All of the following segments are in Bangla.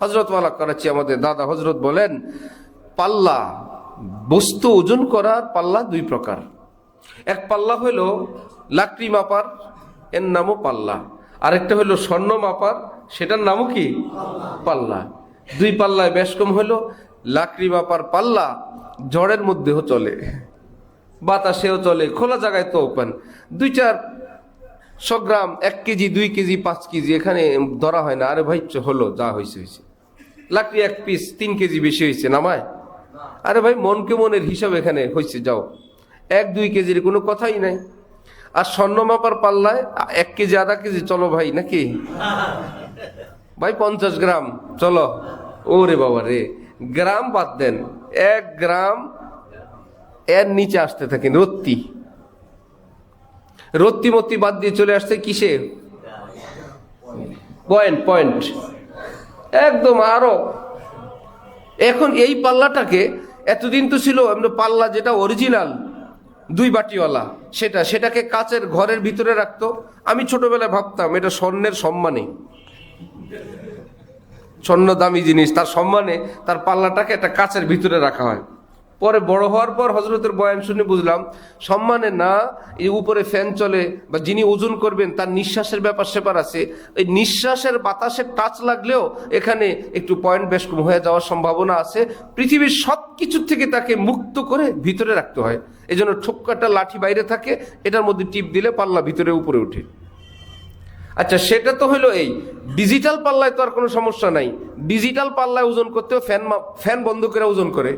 হযরত ওয়ালা করাচি আমাদের দাদা হযরত বলেন, পাল্লা, বস্তু ওজন করার পাল্লা দুই প্রকার। এক পাল্লা হইল লাকড়ি মাপার, এর নামও পাল্লা। আরেকটা হইল স্বর্ণ মাপার, সেটার নামও কি? পাল্লা। দুই পাল্লায় বেশ কম হইল লাকড়ি মাপার পাল্লা ঝড়ের মধ্যেও চলে, বাতাসেও চলে, খোলা জায়গায় তো ওপেন। 2-400 গ্রাম, 1 কেজি, 2 কেজি, 5 কেজি এখানে ধরা হয় না। আরে ভাই হলো, যা হয়েছে হয়েছে। লাকড়ি 1 পিস 3 কেজি বেশি হয়েছে, নামায়? আরে ভাই মনকে মনের হিসাব এখানে হয়েছে, যাও। 1-2 কেজির কোনো কথাই নাই। আর স্বর্ণ মাপার পাল্লায় 1 কেজি, আধা কেজি, চলো ভাই, নাকি ভাই 50 গ্রাম চলো। ওরে বাবা রে, গ্রাম বাদ দেন, 1 গ্রাম এর নিচে আসতে থাকেন। রত্তি মত্তি বাদ দিয়ে চলে আসছে কিসে? পয়েন্ট একদম আরো। এখন এই পাল্লাটাকে, এতদিন তো ছিল এমনি পাল্লা যেটা অরিজিনাল 2 বাটিওয়ালা, সেটাকে কাচের ঘরের ভিতরে রাখতো। আমি ছোটবেলায় ভাবতাম এটা স্বর্ণের সম্মানে, স্বর্ণ দামি জিনিস, তার সম্মানে তার পাল্লাটাকে একটা কাচের ভিতরে রাখা হয়। পরে বড় হওয়ার পর হযরতের বয়ান শুনে বুঝলাম সম্মানে না, এই উপরে ফ্যান চলে বা যিনি ওজন করবেন তার নিঃশ্বাসের ব্যাপার সেপার আছে। এই নিঃশ্বাসের বাতাসের টাচ লাগলেও এখানে একটু পয়েন্ট বেশ কম হয়ে যাওয়ার সম্ভাবনা আছে। পৃথিবীর সব কিছুর থেকে তাকে মুক্ত করে ভিতরে রাখতে হয়। এই জন্য ঠোক্কাটা লাঠি বাইরে থাকে, এটার মধ্যে টিপ দিলে পাল্লা ভিতরে উপরে উঠে। আচ্ছা, সেটা তো হলো এই। ডিজিটাল পাল্লায় তো আর কোনো সমস্যা নাই। ডিজিটাল পাল্লায় ওজন করতেও ফ্যান বন্ধ করে ওজন করে।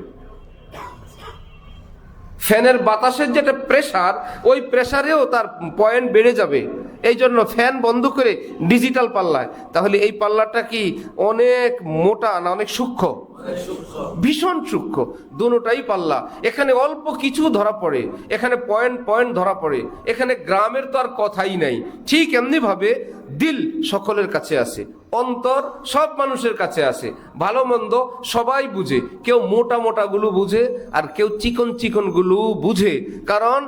ফ্যানের বাতাসের যেটা প্রেসার, ওই প্রেসারেও তার পয়েন্ট বেড়ে যাবে। এই জন্য ফ্যান বন্ধ করে ডিজিটাল পাল্লায়। তাহলে এই পাল্লাটা কি অনেক মোটা না অনেক সূক্ষ্ম? ভীষণ সূক্ষ্ম। দুটোটাই পাল্লা। এখানে অল্প কিছু ধরা পড়ে, এখানে পয়েন্ট ধরা পড়ে। এখানে গ্রামের তো আর কথাই নাই। ঠিক এমনি ভাবে দিল সকলের কাছে আছে, অন্তর সব মানুষের কাছে আছে। ভালো মন্দ সবাই বুঝে, কেউ মোটা মোটাগুলো বুঝে আর কেউ চিকন গুলো বুঝে। কারণ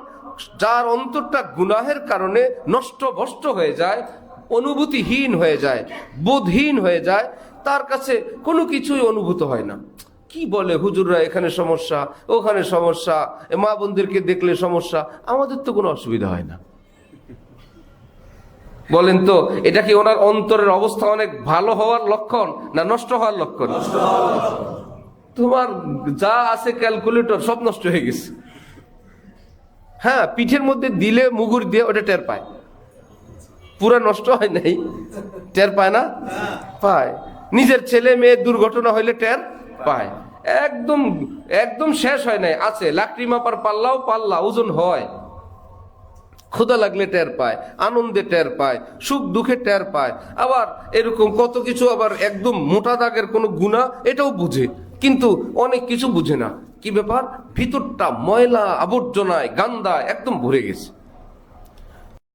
যার অন্তরটা গুনাহের কারণে নষ্ট ভ্রষ্ট হয়ে যায়, অনুভূতিহীন হয়ে যায়, বোধহীন হয়ে যায়, তার কাছে কোনো কিছুই অনুভূত হয় না। কি বলে হুজুররা, এখানে সমস্যা, ওখানে সমস্যা, মা বোনদেরকে দেখলে সমস্যা, আমাদের তো কোনো অসুবিধা হয় না। বলেন তো, এটা কি ওনার অন্তরের অবস্থা অনেক ভালো হওয়ার লক্ষণ না নষ্ট হওয়ার লক্ষণ? তোমার যা আছে ক্যালকুলেটর সব নষ্ট হয়ে গেছে। হ্যাঁ, পিঠের মধ্যে দিলে মুগুর দিয়ে ওটা টের পায়, পুরা নষ্ট হয় নাই, টের পায় না? পায়। নিজের ছেলে মেয়ের দুর্ঘটনা হইলে টের পায়। একদম শেষ হয় নাই, আছে। লাকড়ি মাপার পাল্লাও পাল্লা, ওজন হয়। ক্ষুধা লাগলে টের পায়, আনন্দে টের পায়, সুখ দুঃখে টের পায়। আবার এরকম কত কিছু, আবার একদম মোটা দাগের কোনো গুনাহ এটাও বুঝে, কিন্তু অনেক কিছু বুঝে না। কি ব্যাপার? ভিতরটা ময়লা আবর্জনায় গান্দা একদম ভরে গেছে।